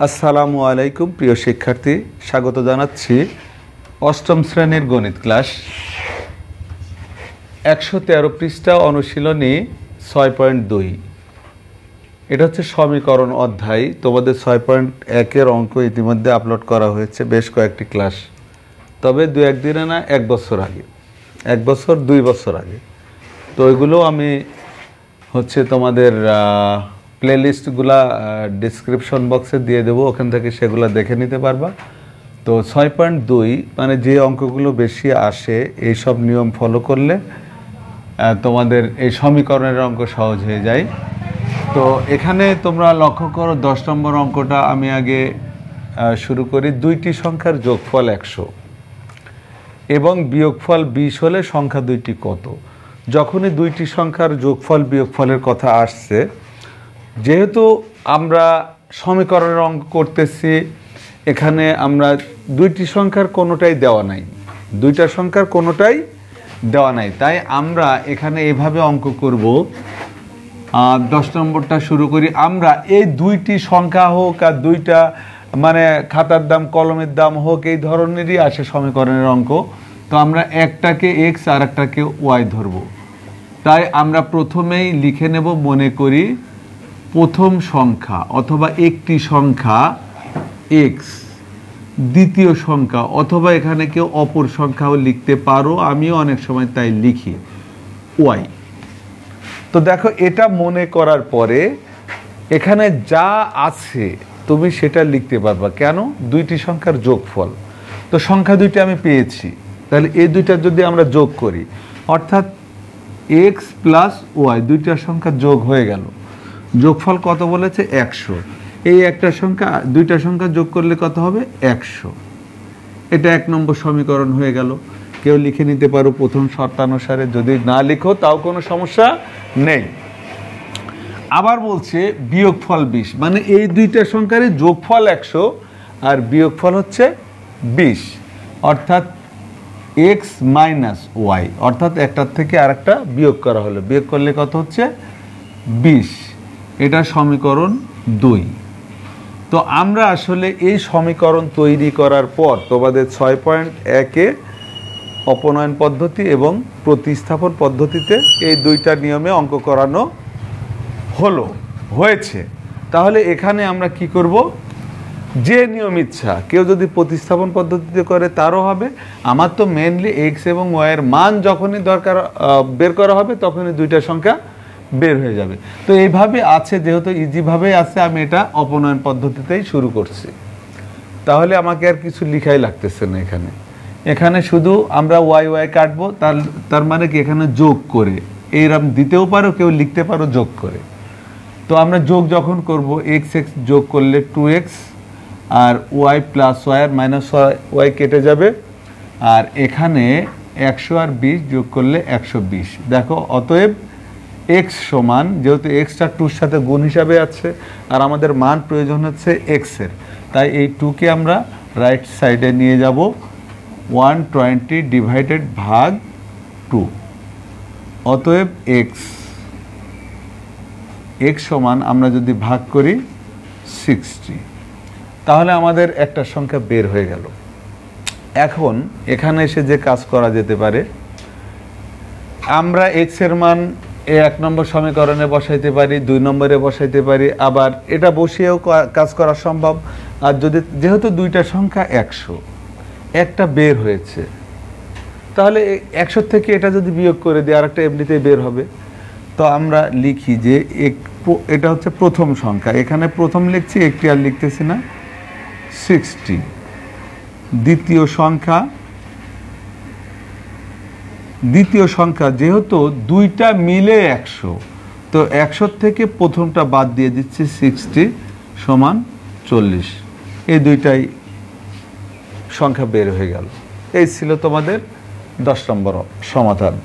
আসসালামু আলাইকুম প্রিয় শিক্ষার্থী, স্বাগত জানাচ্ছি অষ্টম শ্রেণীর গণিত ক্লাস 113 পৃষ্ঠা অনুশীলনী 6.2। এটা হচ্ছে সমীকরণ অধ্যায়। তোমাদের 6.1-এর অঙ্ক ইতিমধ্যে আপলোড করা হয়েছে বেশ কয়েকটি ক্লাস, তবে দু একদিনে না, 1 বছর আগে, 1 বছর 2 বছর আগে। তো ওইগুলো আমি তোমাদের প্লেলিস্টগুলা ডিসক্রিপশন বক্সে দিয়ে দেবো, ওখান থেকে সেগুলো দেখে নিতে পারবা। তো 6.2 মানে যে অঙ্কগুলো বেশি আসে এই সব নিয়ম ফলো করলে তোমাদের এই সমীকরণের অঙ্ক সহজ হয়ে যায়। তো এখানে তোমরা লক্ষ্য করো 10 নম্বর অঙ্কটা আমি আগে শুরু করি। দুইটি সংখ্যার যোগফল 100 এবং বিয়োগফল 20 হলে সংখ্যা দুইটি কত? যখনই দুইটি সংখ্যার যোগফল বিয়োগফলের কথা আসছে, যেহেতু আমরা সমীকরণের অঙ্ক করতেছি, এখানে আমরা দুইটি সংখ্যার কোনোটাই দেওয়া নাই, দুইটা সংখ্যার কোনোটাই দেওয়া নাই, তাই আমরা এখানে এভাবে অঙ্ক করব। 10 নম্বরটা শুরু করি। আমরা এই দুইটি সংখ্যা হোক আর দুইটা মানে খাতার দাম কলমের দাম হোক, এই ধরনেরই আসে সমীকরণের অঙ্ক। তো আমরা একটাকে এক্স আর একটাকে ওয়াই ধরব। তাই আমরা প্রথমেই লিখে নেব, মনে করি প্রথম সংখ্যা অথবা একটি সংখ্যা এক্স, দ্বিতীয় সংখ্যা অথবা এখানে কেউ অপর সংখ্যাও লিখতে পারো, আমিও অনেক সময় তাই লিখি ওয়াই। তো দেখো, এটা মনে করার পরে এখানে যা আছে তুমি সেটা লিখতে পারবা। কেন? দুইটি সংখ্যার যোগফল। তো সংখ্যা দুইটা আমি পেয়েছি, তাহলে এই দুইটা যদি আমরা যোগ করি, অর্থাৎ এক্স প্লাস ওয়াই, দুইটা সংখ্যা যোগ হয়ে গেল। যোগফল কত বলেছে? 100। এই একটা সংখ্যা দুইটা সংখ্যা যোগ করলে কত হবে? 100। এটা 1 নম্বর সমীকরণ হয়ে গেল। কেউ লিখে নিতে পারো প্রথম শর্তানুসারে, যদি না লিখো তাও কোনো সমস্যা নেই। আবার বলছে বিয়োগফল 20, মানে এই দুইটা সংখ্যার যোগফল 100 আর বিয়োগফল হচ্ছে 20, অর্থাৎ এক্স মাইনাস ওয়াই, অর্থাৎ একটার থেকে আরেকটা বিয়োগ করা হলো। বিয়োগ করলে কত হচ্ছে? 20। এটা সমীকরণ 2। তো আমরা আসলে এই সমীকরণ তৈরি করার পর তোমাদের 6.1-এ অপনয়ন পদ্ধতি এবং প্রতিস্থাপন পদ্ধতিতে এই দুইটা নিয়মে অঙ্ক করানো হয়েছে। তাহলে এখানে আমরা কি করব? যে নিয়ম ইচ্ছা, কেউ যদি প্রতিস্থাপন পদ্ধতিতে করে তারও হবে। আমার তো মেনলি এক্স এবং ওয়াইয়ের মান যখনই দরকার বের করা হবে, তখনই দুইটা সংখ্যা বের হয়ে যাবে। তো এইভাবে আছে, যেহেতু ইজিভাবেই আছে, আমি এটা অপনয়ন পদ্ধতিতেই শুরু করছি। তাহলে আমাকে আর কিছু লিখাই লাগতেছে না। এখানে শুধু আমরা ওয়াই ওয়াই কাটবো, তার মানে কি এখানে যোগ করে, এইরকম দিতেও পারো, কেউ লিখতে পারো যোগ করে। তো আমরা যোগ যখন করব, এক্স এক্স যোগ করলে 2x, আর ওয়াই প্লাস ওয়াই আর মাইনাস ওয়াই কেটে যাবে, আর এখানে 100 আর 20 যোগ করলে 120। দেখো, অতএব এক্স সমান, যেহেতু এক্সটা 2-র সাথে গুণ হিসাবে আছে আর আমাদের মান প্রয়োজন হচ্ছে এক্সের, তাই এই 2কে আমরা রাইট সাইডে নিয়ে যাব। 120 ডিভাইডেড ভাগ 2, অতএব এক্স সমান আমরা যদি ভাগ করি 60, তাহলে আমাদের একটা সংখ্যা বের হয়ে গেল। এখন এখানে এসে যে কাজ করা যেতে পারে, আমরা এক্স এর মান 1 নম্বর সমীকরণে বসাইতে পারি, 2 নম্বরে বসাইতে পারি, আবার এটা বসিয়েও কাজ করা সম্ভব। আর যেহেতু দুইটা সংখ্যা 100, একটা বের হয়েছে, তাহলে 100 থেকে এটা যদি বিয়োগ করে দিই, আর একটা এমনিতেই বের হবে। তো আমরা লিখি যে এটা হচ্ছে প্রথম সংখ্যা, এখানে প্রথম লিখছি, একটি আর লিখতেছি না, 60। দ্বিতীয় সংখ্যা যেহেতু দুইটা মিলে 100, তো 100 থেকে প্রথমটা বাদ দিয়ে দিচ্ছি, 60 সমান 40। এই দুইটাই সংখ্যা বের হয়ে গেল। এই ছিল তোমাদের 10 নম্বর সমাধান।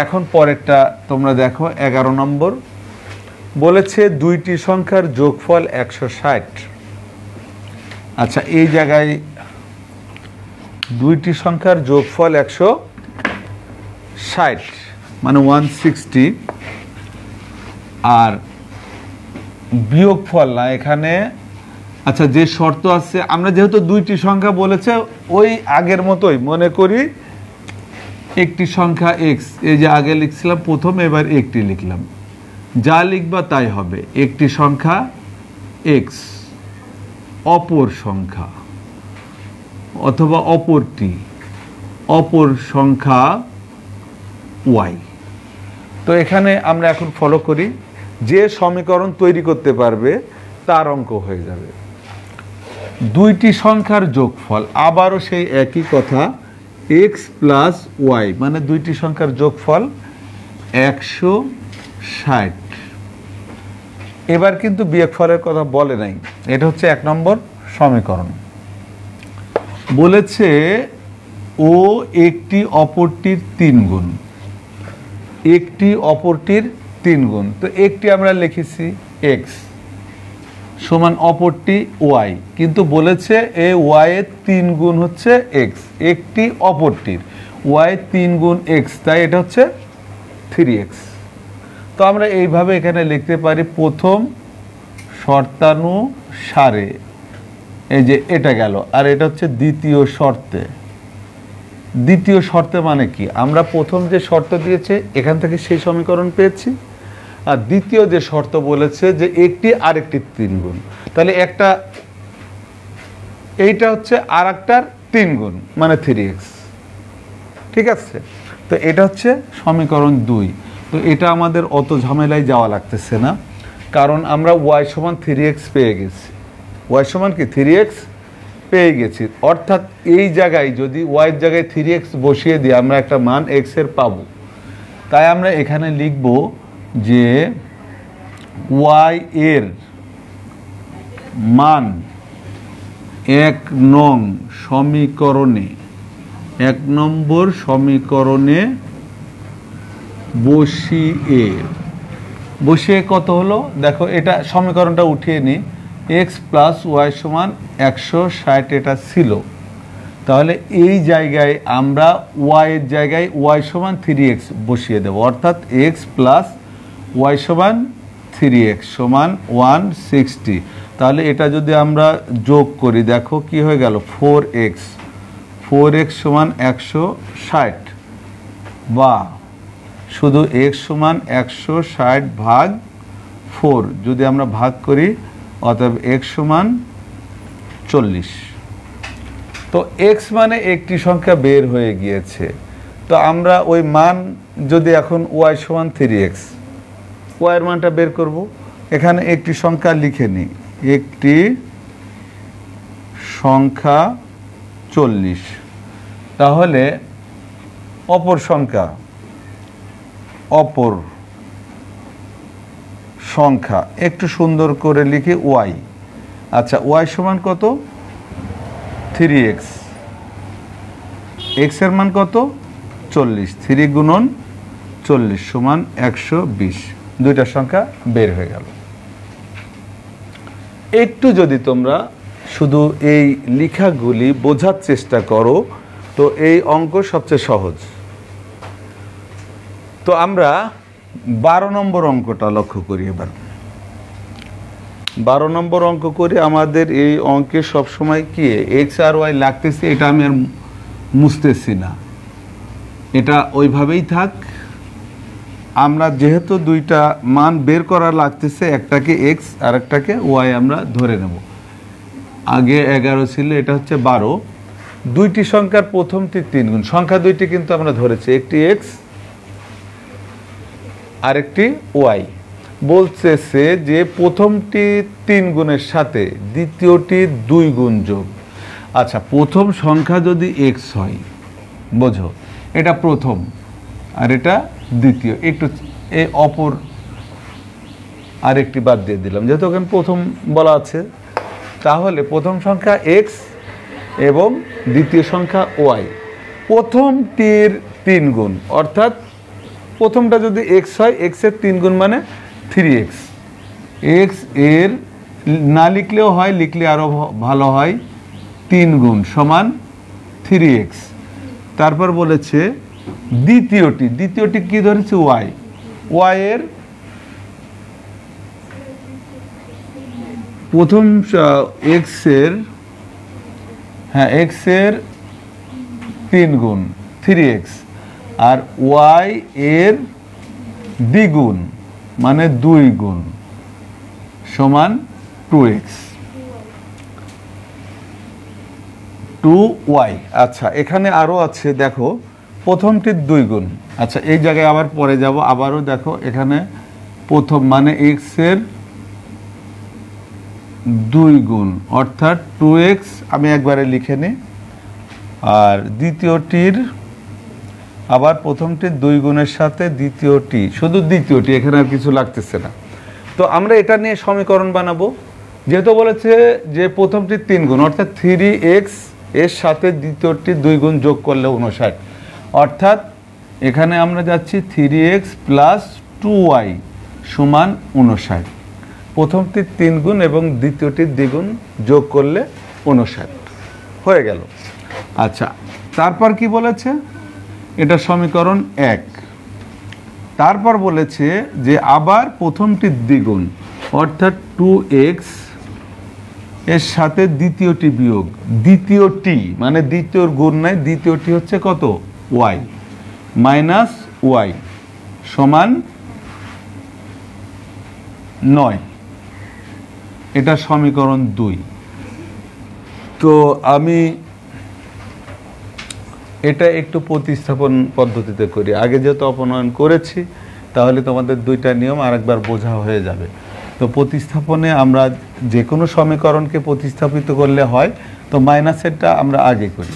এখন পরেরটা তোমরা দেখো, 11 নম্বর বলেছে দুইটি সংখ্যার যোগফল 160। আচ্ছা, এই জায়গায় দুইটি সংখ্যার যোগফল 160 মানে 160, আর বিয়োগফল না, এখানে আচ্ছা, যে শর্ত আছে, আমরা যেহেতু দুইটি সংখ্যা বলেছে ওই আগের মতোই মনে করি একটি সংখ্যা এক্স, এই যে আগে লিখছিলাম প্রথম, এবার একটি লিখলাম, যা লিখবা তাই হবে। একটি সংখ্যা এক্স, অপর সংখ্যা অথবা অপরটি, অপর সংখ্যা ওয়াই। তো এখানে আমরা এখন ফলো করি, যে সমীকরণ তৈরি করতে পারবে তার অঙ্ক হয়ে যাবে। দুইটি সংখ্যার যোগফল, আবারও সেই একই কথা, এক্স প্লাস ওয়াই, মানে দুইটি সংখ্যার যোগফল 160। এবার কিন্তু বিয়োগফলের কথা বলে নাই, এটা হচ্ছে 1 নম্বর সমীকরণ। বলেছে ও একটি অপরটির 3 গুণ, একটি অপরটির 3 গুণ। তো একটি আমরা লিখেছি এক্স সমান অপরটি ওয়াই, কিন্তু বলেছে এ ওয়াই এর 3 গুণ হচ্ছে এক্স, একটি অপরটির ওয়াই 3 গুণ এক্স, তাই এটা হচ্ছে 3x। তো আমরা এইভাবে এখানে লিখতে পারি, প্রথম শর্তানুসারে, এই যে এটা গেল, আর এটা হচ্ছে দ্বিতীয় শর্তে। দ্বিতীয় শর্তে মানে কি, আমরা প্রথম যে শর্ত দিয়েছে এখান থেকে সেই সমীকরণ পেয়েছি, আর দ্বিতীয় যে শর্ত বলেছে যে একটি আরেকটি 3 গুণ, তাহলে একটা এইটা হচ্ছে আর একটার 3 গুণ মানে 3x। ঠিক আছে, তো এটা হচ্ছে সমীকরণ 2। তো এটা আমাদের অত ঝামেলায় যাওয়া লাগতেছে না, কারণ আমরা y সমান 3x পেয়ে গেছি। y সমান কি 3x পেয়ে গেছি, অর্থাৎ এই জায়গায় যদি y এর জায়গায় 3x বসিয়ে দিই আমরা একটা মান x এর পাবো। তাই আমরা এখানে লিখব যে y এর মান 1 নং সমীকরণে, 1 নম্বর সমীকরণে বসিয়ে কত হলো দেখো, এটা সমীকরণটা উঠিয়ে নিই, এক্স প্লাস ওয়াই সমান 160 এটা ছিল, তাহলে এই জায়গায় আমরা ওয়াই এর জায়গায় ওয়াই সমান 3x বসিয়ে দেব, অর্থাৎ এক্স প্লাস ওয়াই সমান 3x সমান 160। তাহলে এটা যদি আমরা যোগ করি দেখো কি হয়ে গেল, 4x সমান 160, বা শুধু x সমান 160 ভাগ 4 যদি আমরা ভাগ করি, অতএব x সমান 40। তো x মানে একটি সংখ্যা বের হয়ে গিয়েছে। তো আমরা ওই মান যদি এখন y সমান 3x, y এর মানটা বের করব, এখানে একটি সংখ্যা লিখে নিই, একটি সংখ্যা 40, তাহলে অপর সংখ্যা একটু সুন্দর করে লিখে y। আচ্ছা, y সমান কত 3x, x এর মান কত 40, 3 গুণন 40 সমান 120, দুইটা সংখ্যা বের হয়ে গেল। একটু যদি তোমরা শুধু এই লেখাগুলি বোঝার চেষ্টা করো তো এই অঙ্ক সবচেয়ে সহজ। তো আমরা 12 নম্বর অঙ্কটা লক্ষ্য করি। এবার 12 নম্বর অঙ্ক করি। আমাদের এই অঙ্কে সবসময় কি এক্স আর ওয়াই লাগতেছে, এটা আমি আর মুছতেছি না, এটা ওইভাবেই থাক। আমরা যেহেতু দুইটা মান বের করা লাগতেছে, একটাকে এক্স আর একটাকে ওয়াই আমরা ধরে নেব। আগে 11 ছিল, এটা হচ্ছে 12। দুইটি সংখ্যার প্রথমটি 3 গুণ, সংখ্যা দুইটি কিন্তু আমরা ধরেছি, একটি এক্স আরেকটি ওয়াই। বলতেছে যে প্রথমটি 3 গুণের সাথে দ্বিতীয়টি 2 গুণ যোগ। আচ্ছা, প্রথম সংখ্যা যদি এক্স হয়, বোঝো এটা প্রথম আর এটা দ্বিতীয়, একটু এই অপর আরেকটি বাদ দিয়ে দিলাম যেহেতু ওখানে প্রথম বলা আছে। তাহলে প্রথম সংখ্যা এক্স এবং দ্বিতীয় সংখ্যা ওয়াই, প্রথমটির 3 গুণ, অর্থাৎ প্রথমটা যদি এক্স হয়, এক্স এর 3 গুণ মানে 3x। এক্স এর না লিখলেও হয়, লিখলে আরও ভালো হয়, 3 গুণ সমান 3x। তারপর বলেছে দ্বিতীয়টি কি ধরেছে ওয়াই, ওয়াই এর প্রথম এক্স এর, হ্যাঁ এক্স এর 3 গুণ 3x, আর ওয়াই এর দ্বিগুণ মানে 2 গুণ সমান 2x 2y। আচ্ছা এখানে আরো আছে, দেখো প্রথমটির 2 গুণ। আচ্ছা এই জায়গায় আবার পরে যাব, আবারও দেখো এখানে প্রথম মানে x এর 2 গুণ অর্থাৎ 2x আমি একবারে লিখে নিই, আর দ্বিতীয়টির আবার প্রথমটির 2 গুণের সাথে দ্বিতীয়টি, শুধু দ্বিতীয়টি, এখানে আর কিছু লাগতেছে না। তো আমরা এটা নিয়ে সমীকরণ বানাবো, যেহেতু বলেছে যে প্রথমটির 3 গুণ অর্থাৎ 3x এর সাথে দ্বিতীয়টির 2 গুণ যোগ করলে 59, অর্থাৎ এখানে আমরা যাচ্ছি 3x প্লাস 2y সমান 59। প্রথমটির 3 গুণ এবং দ্বিতীয়টির দ্বিগুণ যোগ করলে 59 হয়ে গেল। আচ্ছা তারপর কি বলেছে, এটা সমীকরণ 1। তারপর বলেছে যে আবার প্রথমটির দ্বিগুণ অর্থাৎ 2x এর সাথে দ্বিতীয়টি বিয়োগ, দ্বিতীয়টি মানে দ্বিতীয়র গুণ নাই, দ্বিতীয়টি হচ্ছে কত y মাইনাস y সমান 9। এটা সমীকরণ 2। তো আমি এটা একটু প্রতিস্থাপন পদ্ধতিতে করি, আগে যেহেতু অপনয়ন করেছি তাহলে তোমাদের দুইটা নিয়ম আরেকবার বোঝা হয়ে যাবে। তো প্রতিস্থাপনে আমরা যে কোনো সমীকরণকে প্রতিস্থাপিত করলে হয়, তো মাইনাসেরটা আমরা আগে করি।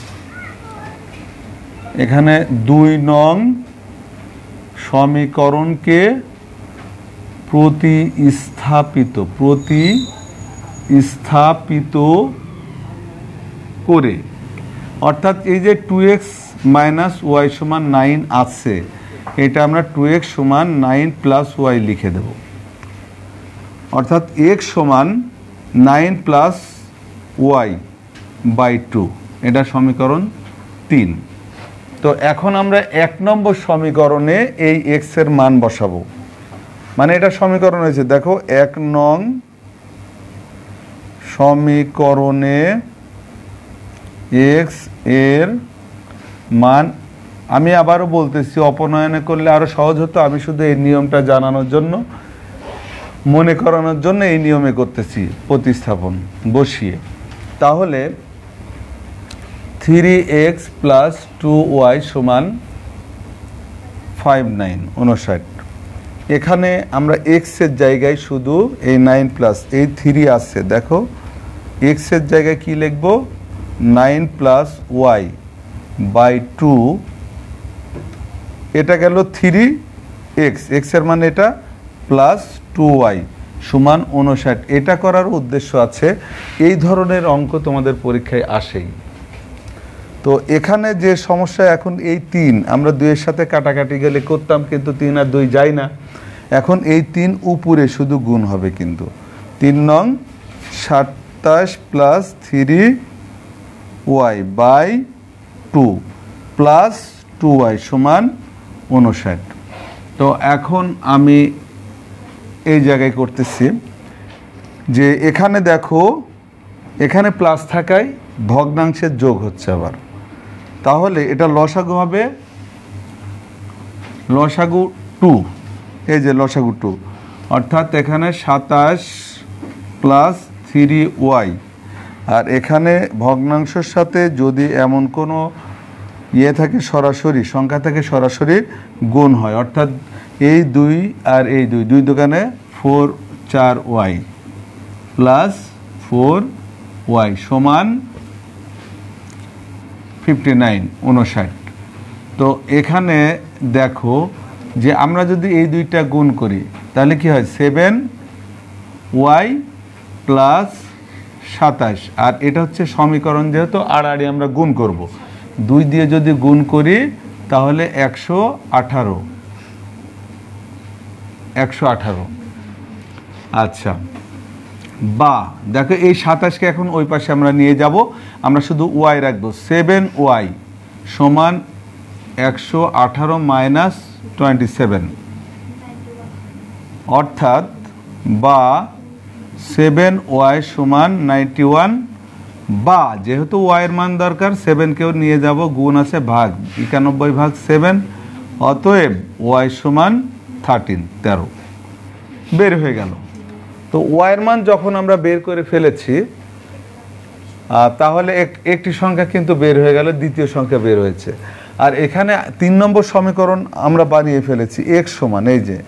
এখানে 2 নং সমীকরণকে প্রতিস্থাপিত করে, অর্থাৎ এই যে 2x মাইনাস ওয়াই সমান 9 আছে, এটা আমরা 2x সমান 9 প্লাস ওয়াই লিখে দেব, অর্থাৎ x সমান 9 প্লাস ওয়াই বাই 2, এটা সমীকরণ 3। তো এখন আমরা 1 নম্বর সমীকরণে এই x এর মান বসাবো, মানে এটা সমীকরণ হয়েছে, দেখো 1 নং সমীকরণে x এর মান, আমি আবারও বলতেছি অপনয়নে করলে আরো সহজ হতো, আমি শুধু এই নিয়মটা জানানোর জন্য, মনে করানোর জন্য এই নিয়মে করতেছি প্রতিস্থাপন বসিয়ে। তাহলে 3x প্লাস 2y সমান 59। এখানে আমরা x এর জায়গায় শুধু এই 9 প্লাস এই 3 আছে, দেখো x এর জায়গায় কি লিখব, 9 প্লাস ওয়াই বাই 2, এটা গেল 3x, x এর মানে এটা প্লাস 2y সমান 59। এটা করার উদ্দেশ্য আছে, এই ধরনের অঙ্ক তোমাদের পরীক্ষায় আসেই। তো এখানে যে সমস্যা, এখন এই 3 আমরা 2 এর সাথে কাটাকাটি গেলে করতাম, কিন্তু 3 আর 2 যায় না, এখন এই 3 উপরে শুধু গুণ হবে, কিন্তু 3 নং 27 plus 3y by 2 plus 2y সমান 59। তো এখন আমি এই জায়গায় করতেছি যে এখানে দেখো এখানে প্লাস থাকায় ভগ্নাংশের যোগ হচ্ছে আবার, তাহলে এটা লসাগু হবে লসাগু 2, এই যে লসাগু 2, অর্থাৎ এখানে 27 প্লাস 3y, আর এখানে ভগ্নাংশের সাথে যদি এমন কোনো থাকে সরাসরি সংখ্যা থেকে সরাসরি গুণ হয়, অর্থাৎ এই 2 আর এই 2 দোকানে 4 4y প্লাস 4y সমান 59। তো এখানে দেখো যে আমরা যদি এই দুইটা গুণ করি তাহলে কি হয়, 7y প্লাস 27, আর এটা হচ্ছে সমীকরণ, যেহেতু আড়াআড়ি আমরা গুণ করব, 2 দিয়ে যদি গুণ করি তাহলে 118। আচ্ছা, বা দেখো এই 27কে এখন ওই পাশে আমরা নিয়ে যাব, আমরা শুধু y রাখবো, 7y সমান 118 মাইনাস 27, অর্থাৎ বা 7y সমান 91, বা যেহেতু y এর মান দরকার 7কেও নিয়ে যাব, গুণ আছে ভাগ, 91 ভাগ 7, অতএব y সমান 13 বের হয়ে গেল। তো y এর মান যখন আমরা বের করে ফেলেছি, তাহলে একটি সংখ্যা কিন্তু বের হয়ে গেল, দ্বিতীয় সংখ্যা বের হয়েছে। আর এখানে 3 নম্বর সমীকরণ আমরা বানিয়ে ফেলেছি, x সমান, এই যে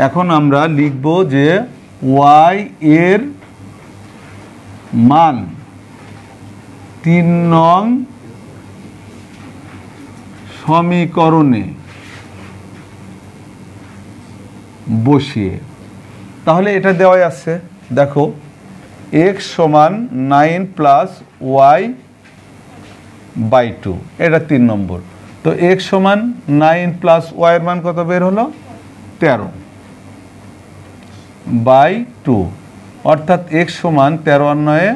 এখন আমরা লিখব যে y এর মান 3 নং সমীকরণে বসিয়ে, তাহলে এটা দেওয়াই আছে, দেখো x সমান 9 প্লাস y বাই 2, এটা 3 নম্বর। তো x সমান 9 প্লাস y এর মান কত বের হলো? 13 বাই 2, অর্থাৎ x সমান 13 আর 9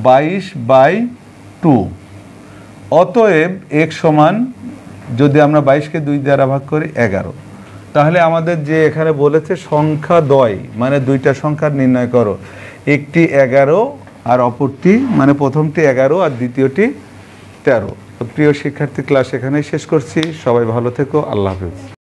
22 বাই 2। অতএব x সমান, যদি আমরা 22কে 2 দ্বারা ভাগ করি 11। তাহলে আমাদের যে এখানে বলেছে সংখ্যা দ্বয়, মানে দুইটা সংখ্যা নির্ণয় করো, একটি 11 আর অপরটি, মানে প্রথমটি 11 আর দ্বিতীয়টি 13। তো প্রিয় শিক্ষার্থী, ক্লাস এখানেই শেষ করছি। সবাই ভালো থেকো, আল্লাহ হাফেজ।